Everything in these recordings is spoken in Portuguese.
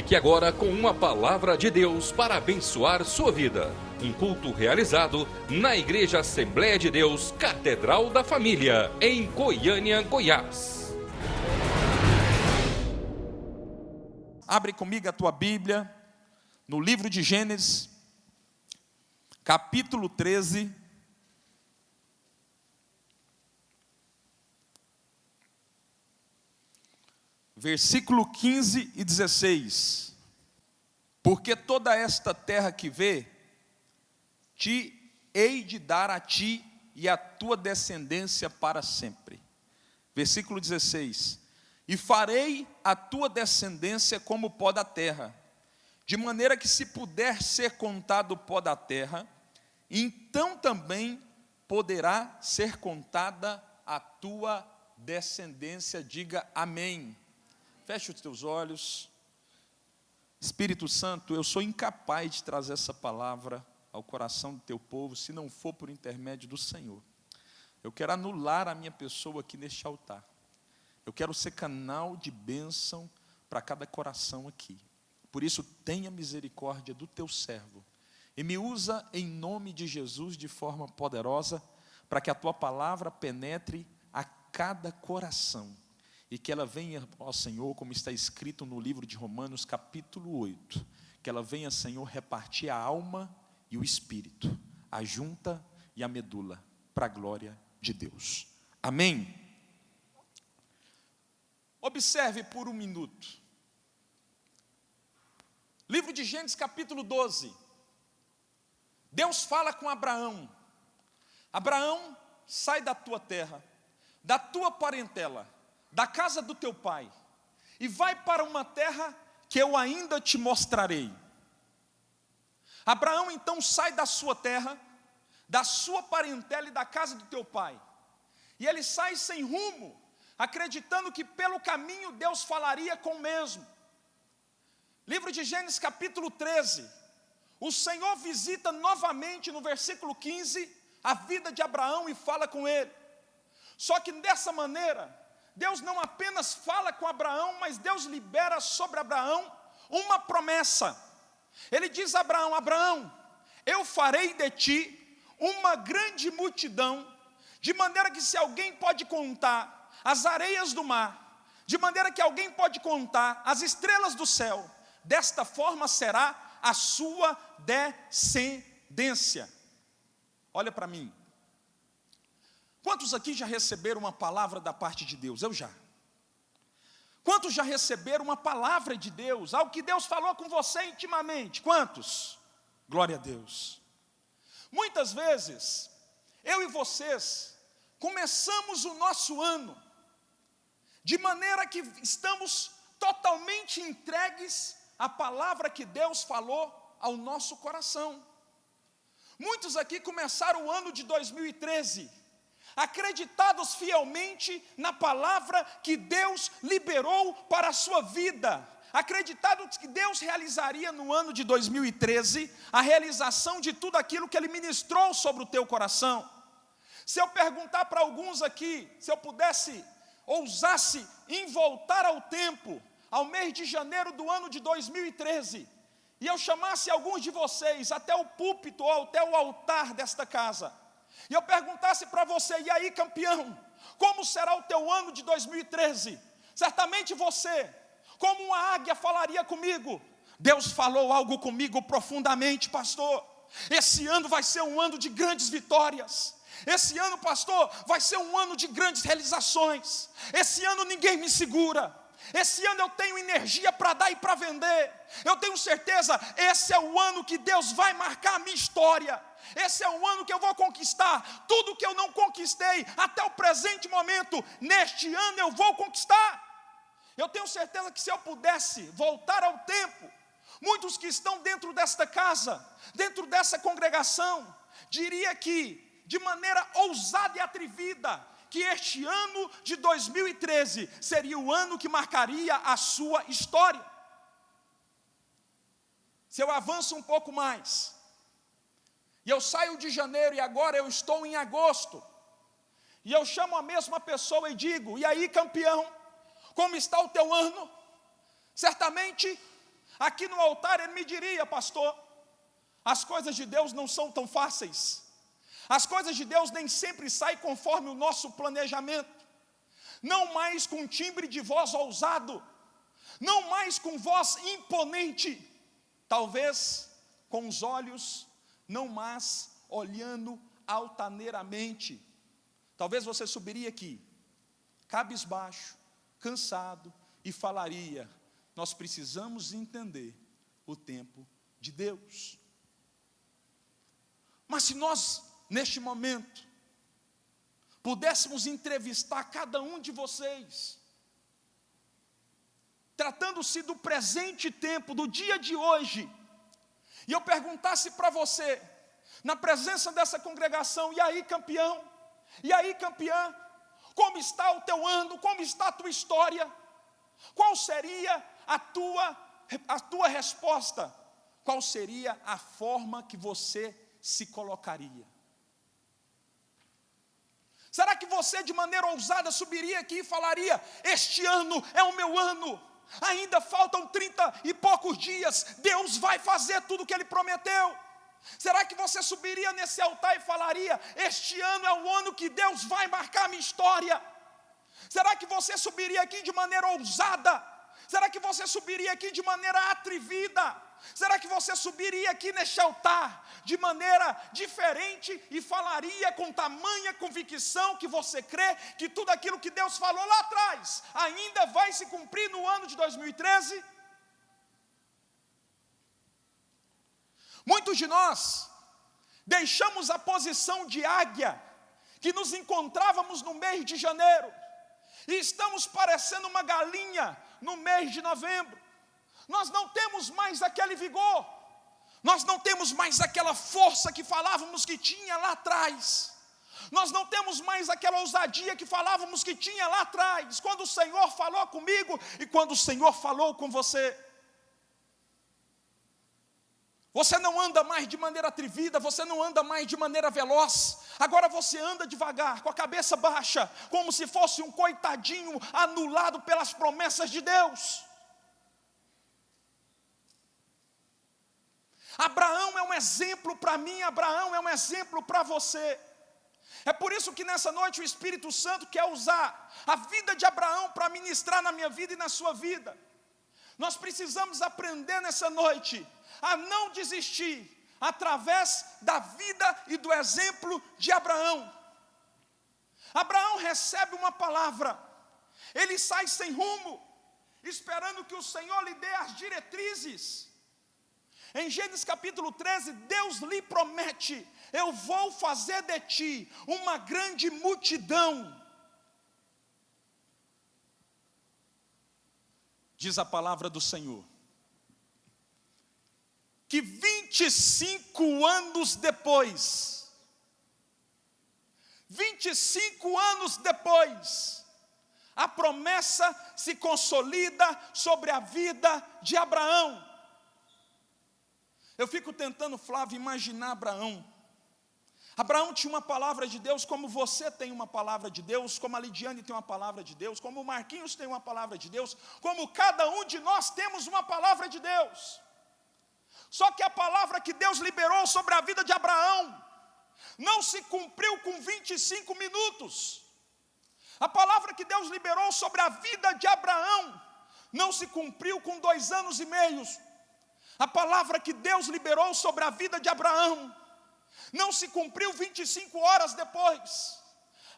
Fique agora com uma palavra de Deus para abençoar sua vida. Um culto realizado na Igreja Assembleia de Deus, Catedral da Família, em Goiânia, Goiás. Abre comigo a tua Bíblia, no livro de Gênesis, capítulo 13. Versículo 15 e 16. Porque toda esta terra que vê, te hei de dar a ti e à tua descendência para sempre. Versículo 16. E farei a tua descendência como o pó da terra, de maneira que se puder ser contado o pó da terra, então também poderá ser contada a tua descendência. Diga amém. Feche os teus olhos. Espírito Santo, eu sou incapaz de trazer essa palavra ao coração do teu povo, se não for por intermédio do Senhor. Eu quero anular a minha pessoa aqui neste altar. Eu quero ser canal de bênção para cada coração aqui. Por isso, tenha misericórdia do teu servo e me usa em nome de Jesus de forma poderosa, para que a tua palavra penetre a cada coração. E que ela venha, ó Senhor, como está escrito no livro de Romanos, capítulo 8. Que ela venha, Senhor, repartir a alma e o espírito, a junta e a medula, para a glória de Deus. Amém? Observe por um minuto. Livro de Gênesis, capítulo 12. Deus fala com Abraão. Abraão, sai da tua terra, da tua parentela, da casa do teu pai, e vai para uma terra que eu ainda te mostrarei. Abraão então sai da sua terra, da sua parentela e da casa do teu pai, e ele sai sem rumo, acreditando que pelo caminho Deus falaria com o mesmo. Livro de Gênesis capítulo 13, o Senhor visita novamente no versículo 15, a vida de Abraão e fala com ele. Só que dessa maneira, Deus não apenas fala com Abraão, mas Deus libera sobre Abraão uma promessa. Ele diz a Abraão: Abraão, eu farei de ti uma grande multidão, de maneira que se alguém pode contar as areias do mar, de maneira que alguém pode contar as estrelas do céu, desta forma será a sua descendência. Olha para mim. Quantos aqui já receberam uma palavra da parte de Deus? Eu já. Quantos já receberam uma palavra de Deus? Algo que Deus falou com você intimamente? Quantos? Glória a Deus. Muitas vezes, eu e vocês, começamos o nosso ano, de maneira que estamos totalmente entregues à palavra que Deus falou ao nosso coração. Muitos aqui começaram o ano de 2013, acreditados fielmente na palavra que Deus liberou para a sua vida, acreditados que Deus realizaria no ano de 2013, a realização de tudo aquilo que Ele ministrou sobre o teu coração. Se eu perguntar para alguns aqui, se eu ousasse em voltar ao tempo, ao mês de janeiro do ano de 2013, e eu chamasse alguns de vocês até o púlpito ou até o altar desta casa, e eu perguntasse para você: e aí, campeão, como será o teu ano de 2013? Certamente você, como uma águia, falaria comigo: Deus falou algo comigo profundamente, pastor. Esse ano vai ser um ano de grandes vitórias. Esse ano, pastor, vai ser um ano de grandes realizações. Esse ano ninguém me segura. Esse ano eu tenho energia para dar e para vender. Eu tenho certeza, esse é o ano que Deus vai marcar a minha história. Esse é o ano que eu vou conquistar tudo que eu não conquistei até o presente momento. Neste ano eu vou conquistar. Eu tenho certeza que se eu pudesse voltar ao tempo, muitos que estão dentro desta casa, dentro dessa congregação, diria que, de maneira ousada e atrevida, que este ano de 2013 seria o ano que marcaria a sua história. Se eu avanço um pouco mais, e eu saio de janeiro e agora eu estou em agosto, e eu chamo a mesma pessoa e digo: e aí, campeão, como está o teu ano? Certamente aqui no altar ele me diria: pastor, as coisas de Deus não são tão fáceis. As coisas de Deus nem sempre saem conforme o nosso planejamento. Não mais com timbre de voz ousado, não mais com voz imponente, talvez com os olhos, não mais olhando altaneiramente. Talvez você subiria aqui, cabisbaixo, cansado, e falaria: nós precisamos entender o tempo de Deus. Mas se nós, neste momento, pudéssemos entrevistar cada um de vocês, tratando-se do presente tempo, do dia de hoje, e eu perguntasse para você, na presença dessa congregação: e aí, campeão? E aí, campeã? Como está o teu ano? Como está a tua história? Qual seria a tua resposta? Qual seria a forma que você se colocaria? Será que você, de maneira ousada, subiria aqui e falaria: este ano é o meu ano, ainda faltam 30 e poucos dias, Deus vai fazer tudo o que Ele prometeu? Será que você subiria nesse altar e falaria: este ano é o ano que Deus vai marcar a minha história? Será que você subiria aqui de maneira ousada? Será que você subiria aqui de maneira atrevida? Será que você subiria aqui neste altar de maneira diferente e falaria com tamanha convicção que você crê que tudo aquilo que Deus falou lá atrás ainda vai se cumprir no ano de 2013? Muitos de nós deixamos a posição de águia que nos encontrávamos no mês de janeiro e estamos parecendo uma galinha no mês de novembro. Nós não temos mais aquele vigor, nós não temos mais aquela força que falávamos que tinha lá atrás, nós não temos mais aquela ousadia que falávamos que tinha lá atrás, quando o Senhor falou comigo e quando o Senhor falou com você. Você não anda mais de maneira atrevida, você não anda mais de maneira veloz, agora você anda devagar, com a cabeça baixa, como se fosse um coitadinho anulado pelas promessas de Deus. Abraão é um exemplo para mim, Abraão é um exemplo para você. É por isso que nessa noite o Espírito Santo quer usar a vida de Abraão para ministrar na minha vida e na sua vida. Nós precisamos aprender nessa noite a não desistir através da vida e do exemplo de Abraão. Abraão recebe uma palavra, ele sai sem rumo, esperando que o Senhor lhe dê as diretrizes. Em Gênesis capítulo 13, Deus lhe promete: eu vou fazer de ti uma grande multidão. Diz a palavra do Senhor, que 25 anos depois, 25 anos depois, a promessa se consolida sobre a vida de Abraão. Eu fico tentando, Flávio, imaginar Abraão. Abraão tinha uma palavra de Deus, como você tem uma palavra de Deus, como a Lidiane tem uma palavra de Deus, como o Marquinhos tem uma palavra de Deus, como cada um de nós temos uma palavra de Deus. Só que a palavra que Deus liberou sobre a vida de Abraão não se cumpriu com 25 minutos. A palavra que Deus liberou sobre a vida de Abraão não se cumpriu com 2 anos e meio. A palavra que Deus liberou sobre a vida de Abraão não se cumpriu 25 horas depois.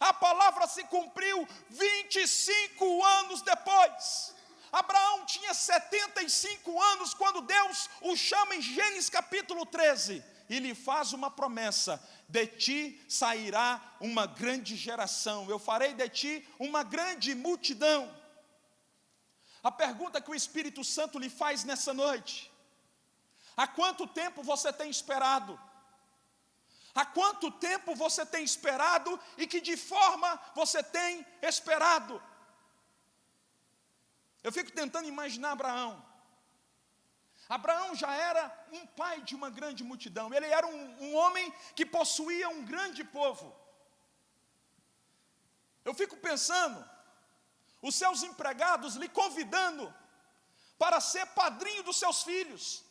A palavra se cumpriu 25 anos depois. Abraão tinha 75 anos quando Deus o chama em Gênesis capítulo 13 e lhe faz uma promessa: de ti sairá uma grande geração, eu farei de ti uma grande multidão. A pergunta que o Espírito Santo lhe faz nessa noite: há quanto tempo você tem esperado? Há quanto tempo você tem esperado e que de forma você tem esperado? Eu fico tentando imaginar Abraão. Abraão já era um pai de uma grande multidão. Ele era um homem que possuía um grande povo. Eu fico pensando, os seus empregados lhe convidando para ser padrinho dos seus filhos.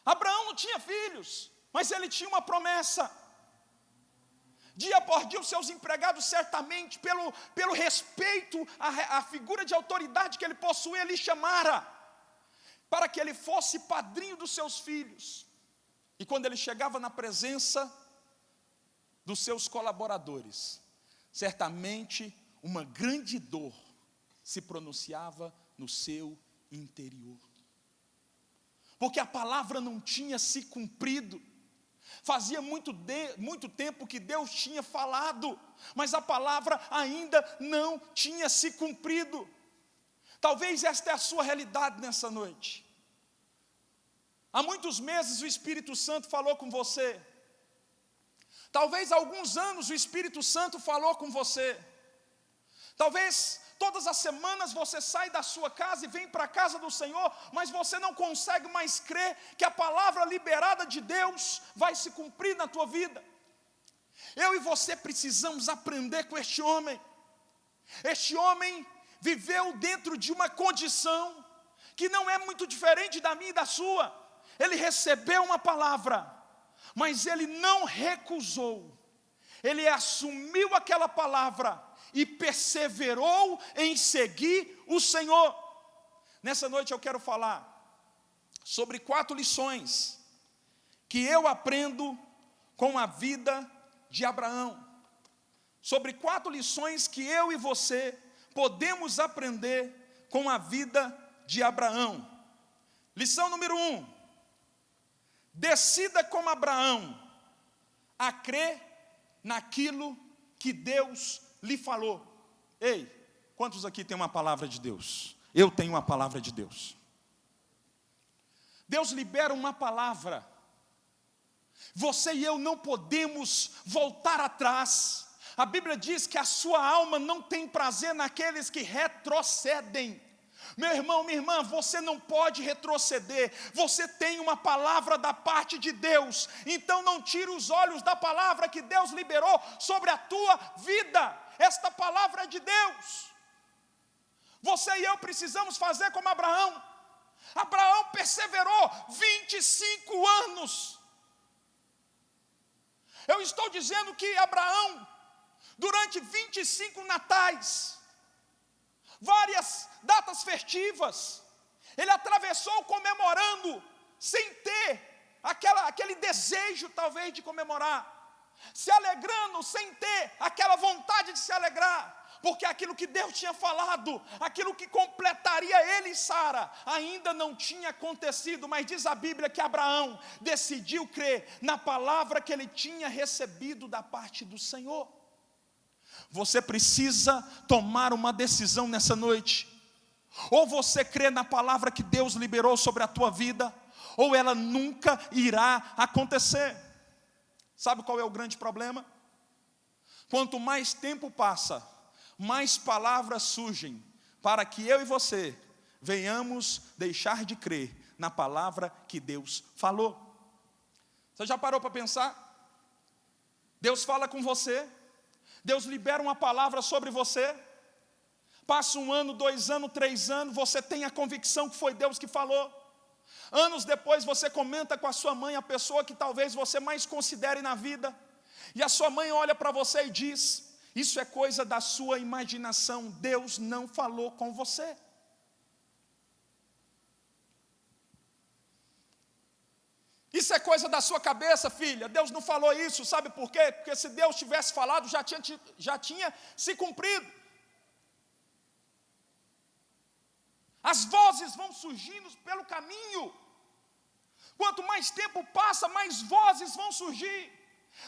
Abraão não tinha filhos, mas ele tinha uma promessa. Dia após dia, os seus empregados, certamente, pelo respeito à figura de autoridade que ele possuía, lhe chamara, para que ele fosse padrinho dos seus filhos. E quando ele chegava na presença dos seus colaboradores, certamente uma grande dor se pronunciava no seu interior. Porque a palavra não tinha se cumprido. Fazia muito tempo que Deus tinha falado, mas a palavra ainda não tinha se cumprido. Talvez esta é a sua realidade nessa noite. Há muitos meses o Espírito Santo falou com você. Talvez há alguns anos o Espírito Santo falou com você. Talvez todas as semanas você sai da sua casa e vem para a casa do Senhor, mas você não consegue mais crer que a palavra liberada de Deus vai se cumprir na tua vida. Eu e você precisamos aprender com este homem. Este homem viveu dentro de uma condição que não é muito diferente da minha e da sua. Ele recebeu uma palavra, mas ele não recusou. Ele assumiu aquela palavra e perseverou em seguir o Senhor. Nessa noite eu quero falar sobre 4 lições que eu aprendo com a vida de Abraão. Sobre 4 lições que eu e você podemos aprender com a vida de Abraão. Lição número 1: decida como Abraão a crer naquilo que Deus lhe falou. Ei, quantos aqui tem uma palavra de Deus? Eu tenho uma palavra de Deus. Deus libera uma palavra. Você e eu não podemos voltar atrás. A Bíblia diz que a sua alma não tem prazer naqueles que retrocedem. Meu irmão, minha irmã, você não pode retroceder. Você tem uma palavra da parte de Deus. Então não tire os olhos da palavra que Deus liberou sobre a tua vida. Esta palavra é de Deus. Você e eu precisamos fazer como Abraão. Abraão perseverou 25 anos. Eu estou dizendo que Abraão, durante 25 natais, várias datas festivas, ele atravessou comemorando, sem ter aquele desejo talvez de comemorar, se alegrando sem ter aquela vontade de se alegrar, porque aquilo que Deus tinha falado, aquilo que completaria ele e Sara, ainda não tinha acontecido. Mas diz a Bíblia que Abraão decidiu crer na palavra que ele tinha recebido da parte do Senhor. Você precisa tomar uma decisão nessa noite. Ou você crê na palavra que Deus liberou sobre a tua vida, ou ela nunca irá acontecer. Sabe qual é o grande problema? Quanto mais tempo passa, mais palavras surgem para que eu e você venhamos deixar de crer na palavra que Deus falou. Você já parou para pensar? Deus fala com você, Deus libera uma palavra sobre você, passa 1 ano, 2 anos, 3 anos, você tem a convicção que foi Deus que falou. Anos depois você comenta com a sua mãe, a pessoa que talvez você mais considere na vida, e a sua mãe olha para você e diz: isso é coisa da sua imaginação, Deus não falou com você. Isso é coisa da sua cabeça, filha, Deus não falou isso. Sabe por quê? Porque se Deus tivesse falado, já tinha se cumprido. As vozes vão surgindo pelo caminho. Quanto mais tempo passa, mais vozes vão surgir.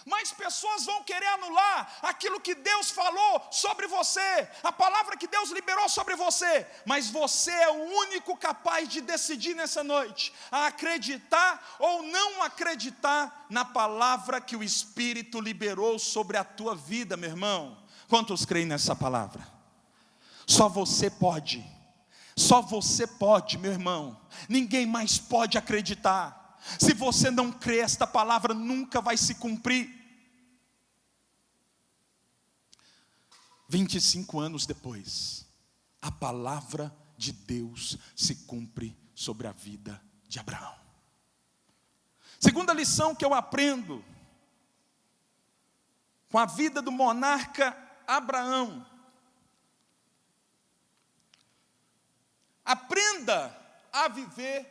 Mais pessoas vão querer anular aquilo que Deus falou sobre você, a palavra que Deus liberou sobre você. Mas você é o único capaz de decidir nessa noite a acreditar ou não acreditar na palavra que o Espírito liberou sobre a tua vida, meu irmão. Quantos creem nessa palavra? Só você pode. Só você pode, meu irmão. Ninguém mais pode acreditar. Se você não crê, esta palavra nunca vai se cumprir. 25 anos depois, a palavra de Deus se cumpre sobre a vida de Abraão. Segunda lição que eu aprendo com a vida do monarca Abraão: aprenda a viver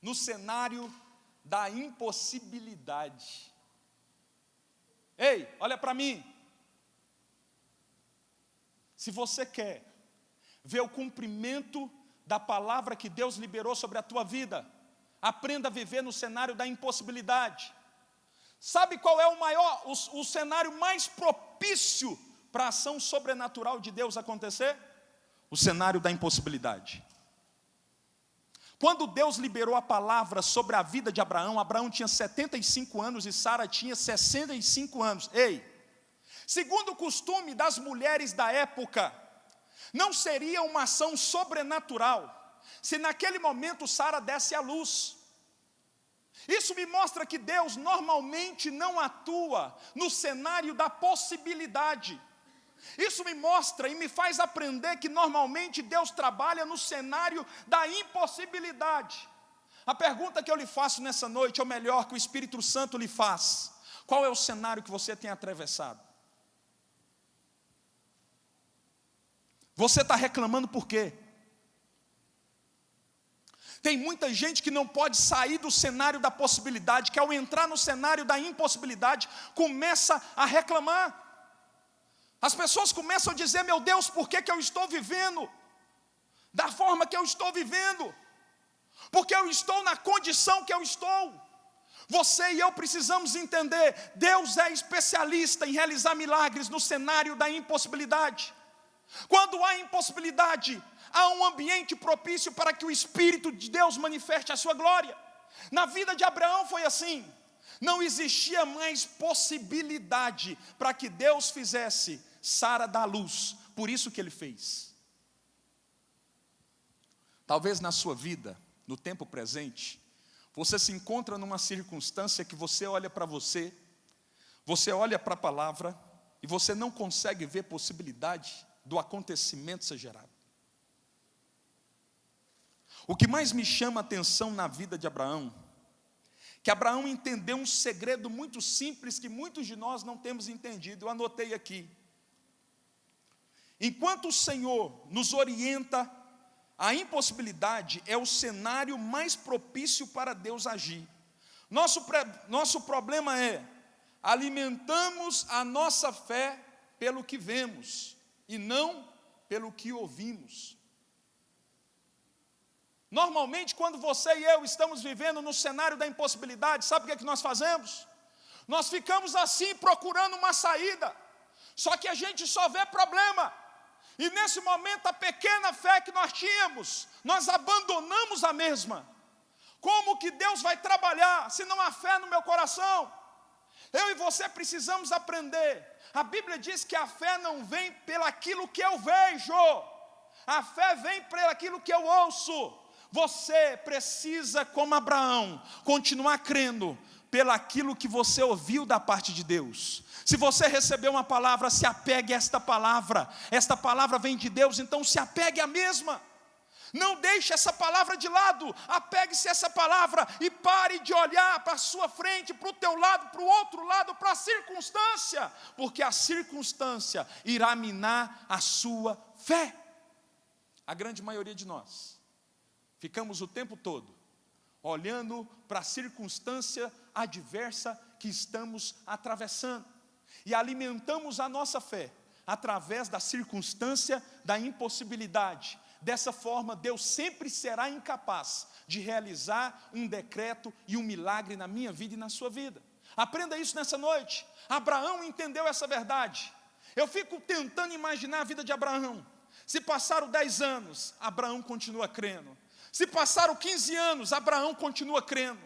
no cenário da impossibilidade. Ei, olha para mim. Se você quer ver o cumprimento da palavra que Deus liberou sobre a tua vida, aprenda a viver no cenário da impossibilidade. Sabe qual é o cenário mais propício para a ação sobrenatural de Deus acontecer? O cenário da impossibilidade. Quando Deus liberou a palavra sobre a vida de Abraão, Abraão tinha 75 anos e Sara tinha 65 anos. Ei, segundo o costume das mulheres da época, não seria uma ação sobrenatural se naquele momento Sara desse à luz. Isso me mostra que Deus normalmente não atua no cenário da possibilidade. Isso me mostra e me faz aprender que normalmente Deus trabalha no cenário da impossibilidade. A pergunta que eu lhe faço nessa noite, ou melhor, que o Espírito Santo lhe faz: qual é o cenário que você tem atravessado? Você está reclamando por quê? Tem muita gente que não pode sair do cenário da possibilidade, que ao entrar no cenário da impossibilidade, começa a reclamar. As pessoas começam a dizer: meu Deus, por que eu estou vivendo da forma que eu estou vivendo? Porque eu estou na condição que eu estou. Você e eu precisamos entender: Deus é especialista em realizar milagres no cenário da impossibilidade. Quando há impossibilidade, há um ambiente propício para que o Espírito de Deus manifeste a sua glória. Na vida de Abraão foi assim. Não existia mais possibilidade para que Deus fizesse Sara dar luz. Por isso que ele fez. Talvez na sua vida, no tempo presente, você se encontra numa circunstância que você olha para você olha para a palavra e você não consegue ver possibilidade do acontecimento ser gerado. O que mais me chama a atenção na vida de Abraão, que Abraão entendeu um segredo muito simples que muitos de nós não temos entendido. Eu anotei aqui. Enquanto o Senhor nos orienta, a impossibilidade é o cenário mais propício para Deus agir. Nosso problema é: alimentamos a nossa fé pelo que vemos e não pelo que ouvimos. Normalmente, quando você e eu estamos vivendo no cenário da impossibilidade, sabe o que nós fazemos? Nós ficamos assim procurando uma saída, só que a gente só vê problema. E nesse momento, a pequena fé que nós tínhamos, nós abandonamos a mesma. Como que Deus vai trabalhar se não há fé no meu coração? Eu e você precisamos aprender. A Bíblia diz que a fé não vem pelaquilo que eu vejo, a fé vem pelaquilo que eu ouço. Você precisa, como Abraão, continuar crendo pelaquilo que você ouviu da parte de Deus. Se você recebeu uma palavra, se apegue a esta palavra vem de Deus, então se apegue à mesma. Não deixe essa palavra de lado, apegue-se a essa palavra e pare de olhar para a sua frente, para o teu lado, para o outro lado, para a circunstância, porque a circunstância irá minar a sua fé. A grande maioria de nós ficamos o tempo todo olhando para a circunstância adversa que estamos atravessando e alimentamos a nossa fé através da circunstância da impossibilidade. Dessa forma, Deus sempre será incapaz de realizar um decreto e um milagre na minha vida e na sua vida. Aprenda isso nessa noite. Abraão entendeu essa verdade. Eu fico tentando imaginar a vida de Abraão. Se passaram 10 anos, Abraão continua crendo. Se passaram 15 anos, Abraão continua crendo.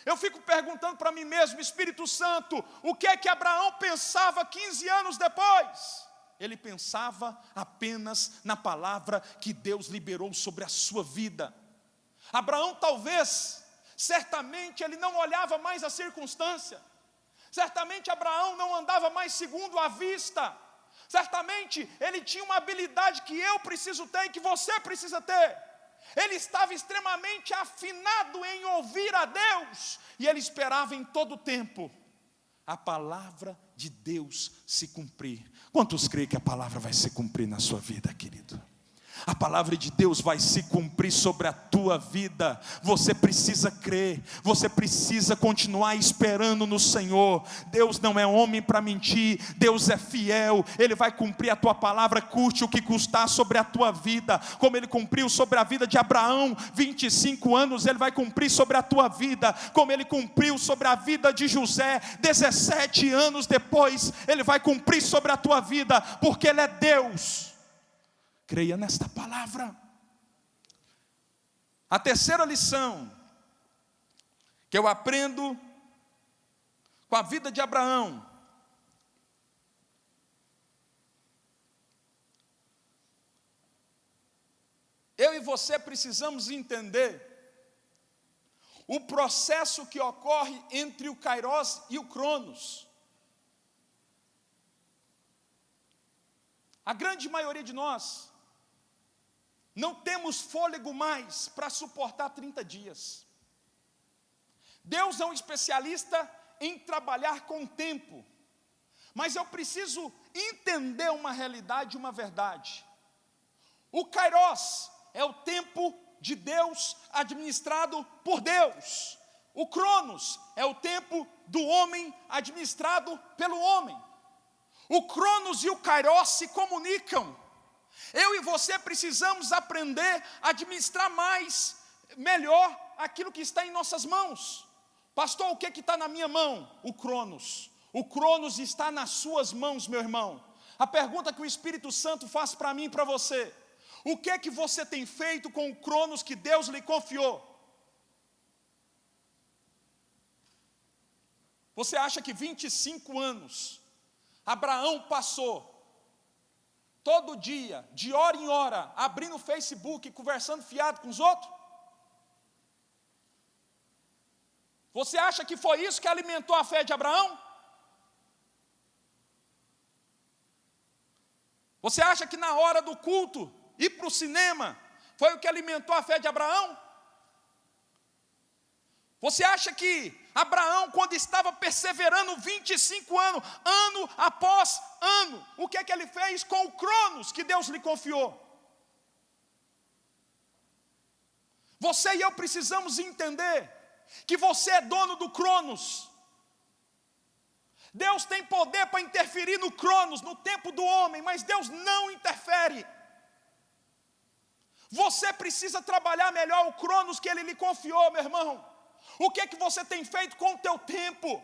Eu fico perguntando para mim mesmo: Espírito Santo, o que é que Abraão pensava 15 anos depois? Ele pensava apenas na palavra que Deus liberou sobre a sua vida. Abraão certamente ele não olhava mais a circunstância. Certamente Abraão não andava mais segundo a vista. Certamente ele tinha uma habilidade que eu preciso ter e que você precisa ter. Ele estava extremamente afinado em ouvir a Deus, e ele esperava em todo o tempo a palavra de Deus se cumprir. Quantos creem que a palavra vai se cumprir na sua vida, querido? A palavra de Deus vai se cumprir sobre a tua vida. Você precisa crer, você precisa continuar esperando no Senhor. Deus não é homem para mentir, Deus é fiel. Ele vai cumprir a tua palavra, custe o que custar, sobre a tua vida. Como Ele cumpriu sobre a vida de Abraão, 25 anos, Ele vai cumprir sobre a tua vida. Como Ele cumpriu sobre a vida de José, 17 anos depois, Ele vai cumprir sobre a tua vida, porque Ele é Deus. Creia nesta palavra. A terceira lição que eu aprendo com a vida de Abraão eu e você precisamos entender o processo que ocorre entre o Kairos e o Cronos. A grande maioria de nós não temos fôlego mais para suportar 30 dias. Deus é um especialista em trabalhar com o tempo, mas eu preciso entender uma realidade, uma verdade. O Kairos é o tempo de Deus administrado por Deus. O Cronos é o tempo do homem administrado pelo homem. O Cronos e o Kairos se comunicam. Eu e você precisamos aprender a administrar melhor aquilo que está em nossas mãos. Pastor, o que está na minha mão? O Cronos. O Cronos está nas suas mãos, meu irmão. A pergunta que o Espírito Santo faz para mim e para você: o que você tem feito com o Cronos que Deus lhe confiou? Você acha que 25 anos Abraão passou todo dia, de hora em hora, abrindo o Facebook, conversando fiado com os outros? Você acha que foi isso que alimentou a fé de Abraão? Você acha que na hora do culto, ir para o cinema, foi o que alimentou a fé de Abraão? Você acha que Abraão, quando estava perseverando 25 anos, ano após ano, o que ele fez com o Cronos que Deus lhe confiou? Você e eu precisamos entender que você é dono do Cronos. Deus tem poder para interferir no Cronos, no tempo do homem, mas Deus não interfere. Você precisa trabalhar melhor o Cronos que Ele lhe confiou, meu irmão. O que você tem feito com o teu tempo?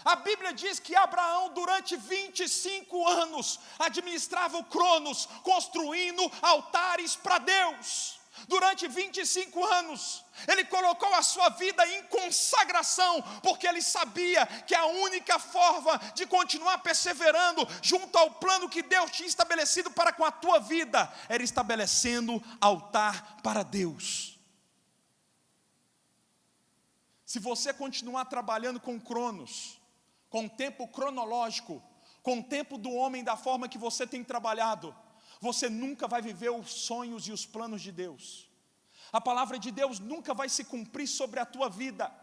A Bíblia diz que Abraão, durante 25 anos, administrava o Cronos, construindo altares para Deus. Durante 25 anos, ele colocou a sua vida em consagração, porque ele sabia que a única forma de continuar perseverando junto ao plano que Deus tinha estabelecido para com a tua vida, era estabelecendo altar para Deus. Se você continuar trabalhando com Cronos, com o tempo cronológico, com o tempo do homem da forma que você tem trabalhado, você nunca vai viver os sonhos e os planos de Deus. A palavra de Deus nunca vai se cumprir sobre a tua vida.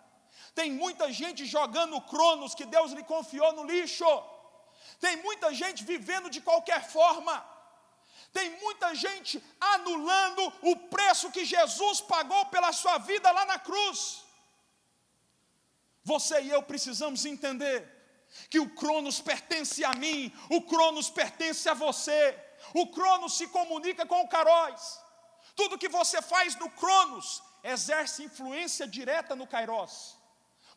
Tem muita gente jogando o Cronos que Deus lhe confiou no lixo. Tem muita gente vivendo de qualquer forma. Tem muita gente anulando o preço que Jesus pagou pela sua vida lá na cruz. Você e eu precisamos entender que o Cronos pertence a mim, o Cronos pertence a você. O Cronos se comunica com o Kairos. Tudo que você faz no Cronos exerce influência direta no Kairos.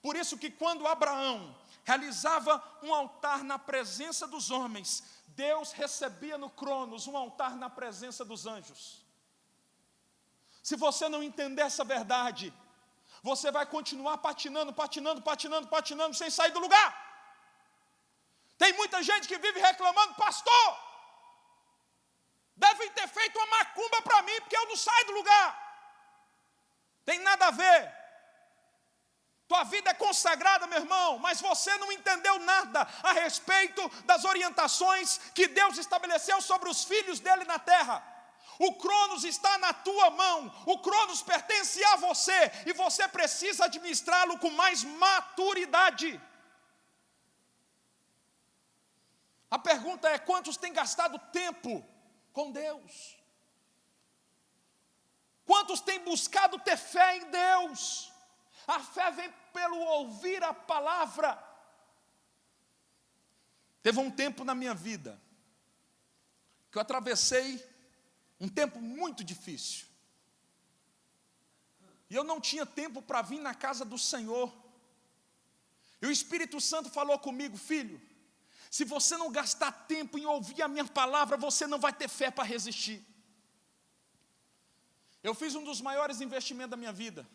Por isso que quando Abraão realizava um altar na presença dos homens, Deus recebia no Cronos um altar na presença dos anjos. Se você não entender essa verdade, você vai continuar patinando, sem sair do lugar. Tem muita gente que vive reclamando: pastor, devem ter feito uma macumba para mim, porque eu não saio do lugar. Tem nada a ver. tua vida é consagrada, meu irmão, mas você não entendeu nada a respeito das orientações que Deus estabeleceu sobre os filhos dele na terra. O Cronos está na tua mão, o Cronos pertence a você, e você precisa administrá-lo com mais maturidade. A pergunta é: quantos têm gastado tempo com Deus? Quantos têm buscado ter fé em Deus? A fé vem pelo ouvir a palavra. Teve um tempo na minha vida que eu atravessei um tempo muito difícil. E eu não tinha tempo para vir na casa do Senhor. E o Espírito Santo falou comigo: filho, se você não gastar tempo em ouvir a minha palavra, você não vai ter fé para resistir. Eu fiz um dos maiores investimentos da minha vida.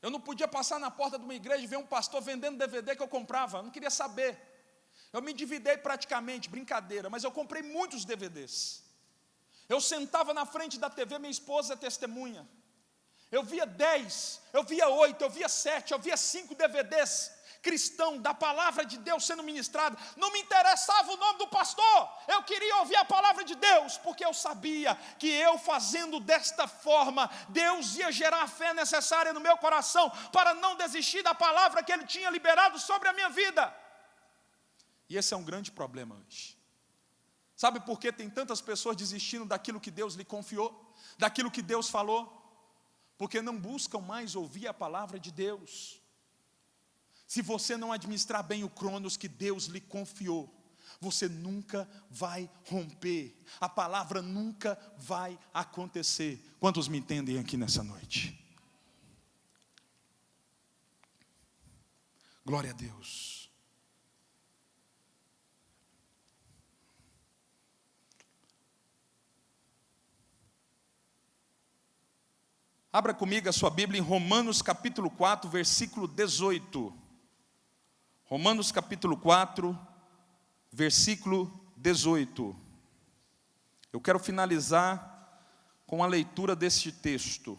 Eu não podia passar na porta de uma igreja e ver um pastor vendendo DVD que eu comprava, eu não queria saber. Eu me endividei praticamente, brincadeira, mas eu comprei muitos DVDs. Eu sentava na frente da TV, minha esposa é testemunha. Eu via 10, eu via 8, eu via 7, eu via 5 DVDs cristão, da palavra de Deus sendo ministrada. Não me interessava o nome do pastor, eu queria ouvir a palavra de Deus, porque eu sabia que eu fazendo desta forma, Deus ia gerar a fé necessária no meu coração, para não desistir da palavra que Ele tinha liberado sobre a minha vida. E esse é um grande problema hoje. Sabe por que tem tantas pessoas desistindo daquilo que Deus lhe confiou, daquilo que Deus falou? Porque não buscam mais ouvir a palavra de Deus. Se você não administrar bem o Cronos que Deus lhe confiou, você nunca vai romper, a palavra nunca vai acontecer. Quantos me entendem aqui nessa noite? Glória a Deus. Abra comigo a sua Bíblia em Romanos capítulo 4, versículo 18. Romanos capítulo 4, versículo 18. Eu quero finalizar com a leitura deste texto.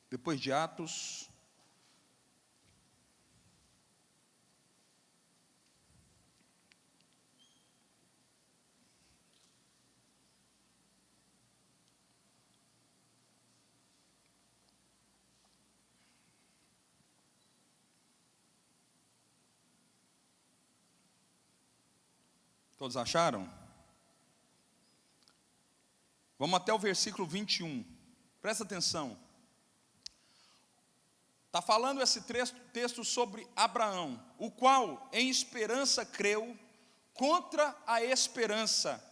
Depois de Atos. Todos acharam? Vamos até o versículo 21. Presta atenção. Está falando esse texto sobre Abraão, o qual em esperança creu contra a esperança,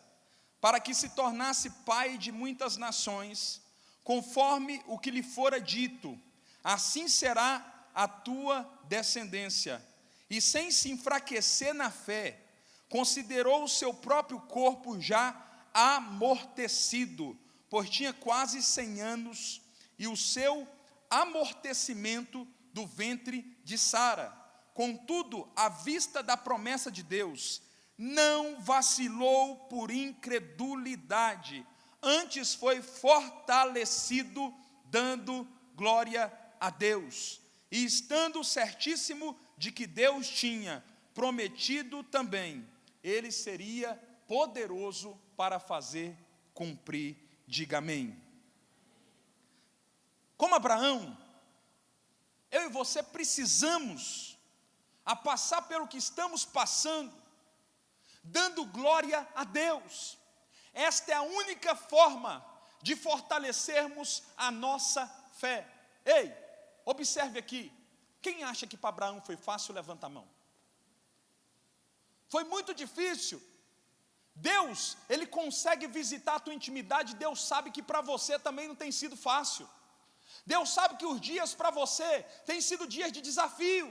para que se tornasse pai de muitas nações, conforme o que lhe fora dito, assim será a tua descendência. E sem se enfraquecer na fé, considerou o seu próprio corpo já amortecido, pois tinha quase 100 anos, e o seu amortecimento do ventre de Sara. Contudo, à vista da promessa de Deus, não vacilou por incredulidade, antes foi fortalecido, dando glória a Deus, e estando certíssimo de que Deus tinha prometido também, Ele seria poderoso para fazer cumprir. Diga amém. Como Abraão, eu e você precisamos a passar pelo que estamos passando, dando glória a Deus. Esta é a única forma de fortalecermos a nossa fé. Ei, observe aqui, quem acha que para Abraão foi fácil, levanta a mão. Foi muito difícil. Deus, Ele consegue visitar a tua intimidade. Deus sabe que para você também não tem sido fácil. Deus sabe que os dias para você têm sido dias de desafio.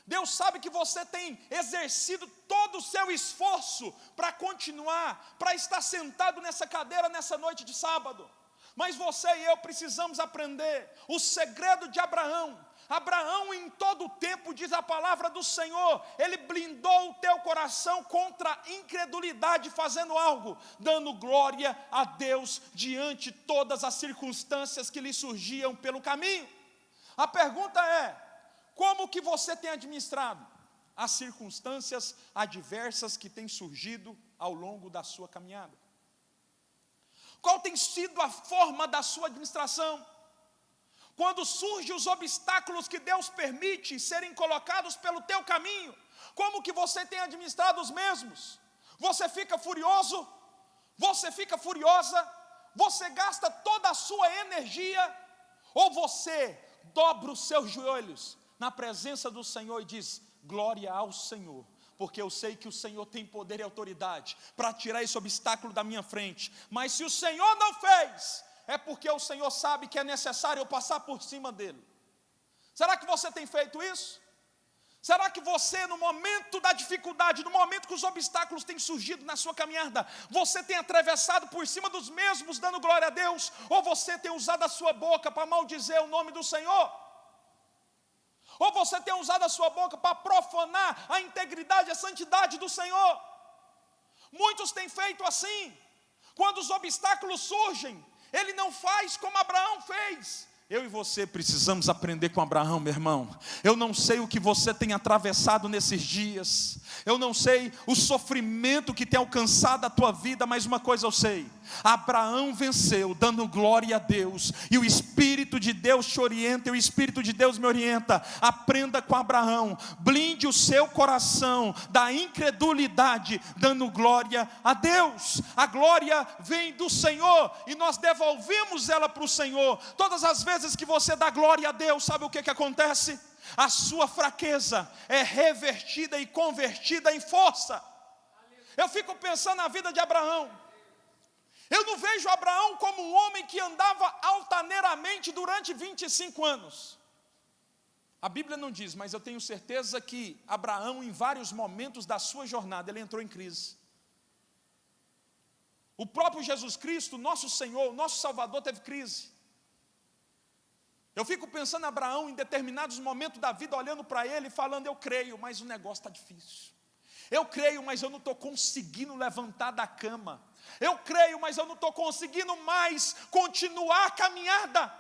Deus sabe que você tem exercido todo o seu esforço para continuar, para estar sentado nessa cadeira nessa noite de sábado. Mas você e eu precisamos aprender o segredo de Abraão, Abraão em todo o tempo, diz a palavra do Senhor, ele blindou o teu coração contra a incredulidade, fazendo algo, dando glória a Deus diante de todas as circunstâncias que lhe surgiam pelo caminho. A pergunta é, como que você tem administrado as circunstâncias adversas que têm surgido ao longo da sua caminhada? Qual tem sido a forma da sua administração? Quando surgem os obstáculos que Deus permite serem colocados pelo teu caminho, como que você tem administrado os mesmos? Você fica furioso? Você fica furiosa? Você gasta toda a sua energia? Ou você dobra os seus joelhos na presença do Senhor e diz, glória ao Senhor, porque eu sei que o Senhor tem poder e autoridade para tirar esse obstáculo da minha frente, mas se o Senhor não fez, é porque o Senhor sabe que é necessário eu passar por cima dele. Será que você tem feito isso? Será que você, no momento da dificuldade, no momento que os obstáculos têm surgido na sua caminhada, você tem atravessado por cima dos mesmos, dando glória a Deus? Ou você tem usado a sua boca para maldizer o nome do Senhor? Ou você tem usado a sua boca para profanar a integridade e a santidade do Senhor? Muitos têm feito assim. Quando os obstáculos surgem, ele não faz como Abraão fez. Eu e você precisamos aprender com Abraão, meu irmão. Eu não sei o que você tem atravessado nesses dias. Eu não sei o sofrimento que tem alcançado a tua vida, mas uma coisa eu sei. Abraão venceu, dando glória a Deus. E o Espírito de Deus te orienta, e o Espírito de Deus me orienta. Aprenda com Abraão. Blinde o seu coração da incredulidade, dando glória a Deus. A glória vem do Senhor, e nós devolvemos ela para o Senhor. Todas as vezes que você dá glória a Deus, sabe o que acontece? A sua fraqueza é revertida e convertida em força. Eu fico pensando na vida de Abraão. Eu não vejo Abraão como um homem que andava altaneiramente durante 25 anos. A Bíblia não diz, mas eu tenho certeza que Abraão, em vários momentos da sua jornada, ele entrou em crise. O próprio Jesus Cristo, nosso Senhor, nosso Salvador, teve crise. Eu fico pensando em Abraão em determinados momentos da vida, olhando para ele e falando, eu creio, mas o negócio está difícil. Eu creio, mas eu não estou conseguindo levantar da cama. Eu creio, mas eu não estou conseguindo mais continuar a caminhada.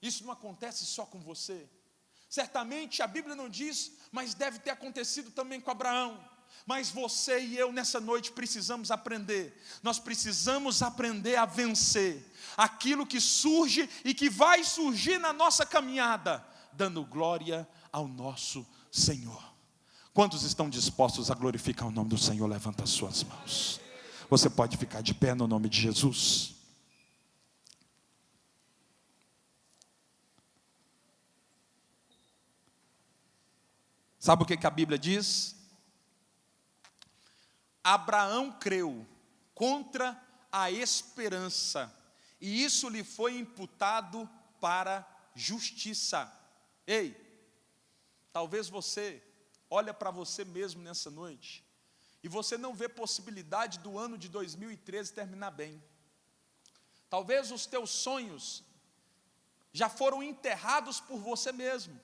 Isso não acontece só com você. Certamente a Bíblia não diz, mas deve ter acontecido também com Abraão. Mas você e eu nessa noite precisamos aprender. Nós precisamos aprender a vencer aquilo que surge e que vai surgir na nossa caminhada, dando glória ao nosso Senhor. Quantos estão dispostos a glorificar o nome do Senhor? Levanta as suas mãos. Você pode ficar de pé no nome de Jesus. Sabe o que a Bíblia diz? Abraão creu contra a esperança, e isso lhe foi imputado para justiça. Ei, talvez você olha para você mesmo nessa noite, e você não vê possibilidade do ano de 2013 terminar bem. Talvez os teus sonhos já foram enterrados por você mesmo.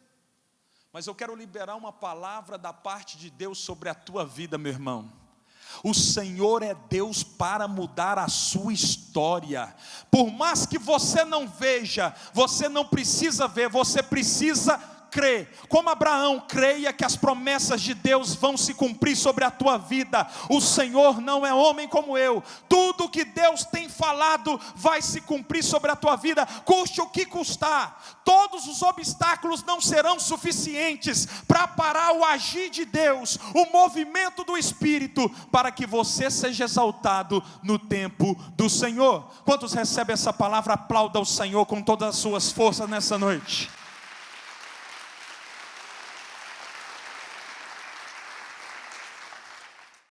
Mas eu quero liberar uma palavra da parte de Deus sobre a tua vida, meu irmão. O Senhor é Deus para mudar a sua história. Por mais que você não veja, você não precisa ver, você precisa crer. Como Abraão, creia que as promessas de Deus vão se cumprir sobre a tua vida. O Senhor não é homem como eu. Tudo que Deus tem falado vai se cumprir sobre a tua vida, custe o que custar. Todos os obstáculos não serão suficientes para parar o agir de Deus, o movimento do Espírito, para que você seja exaltado no tempo do Senhor. Quantos recebem essa palavra? Aplauda o Senhor com todas as suas forças nessa noite.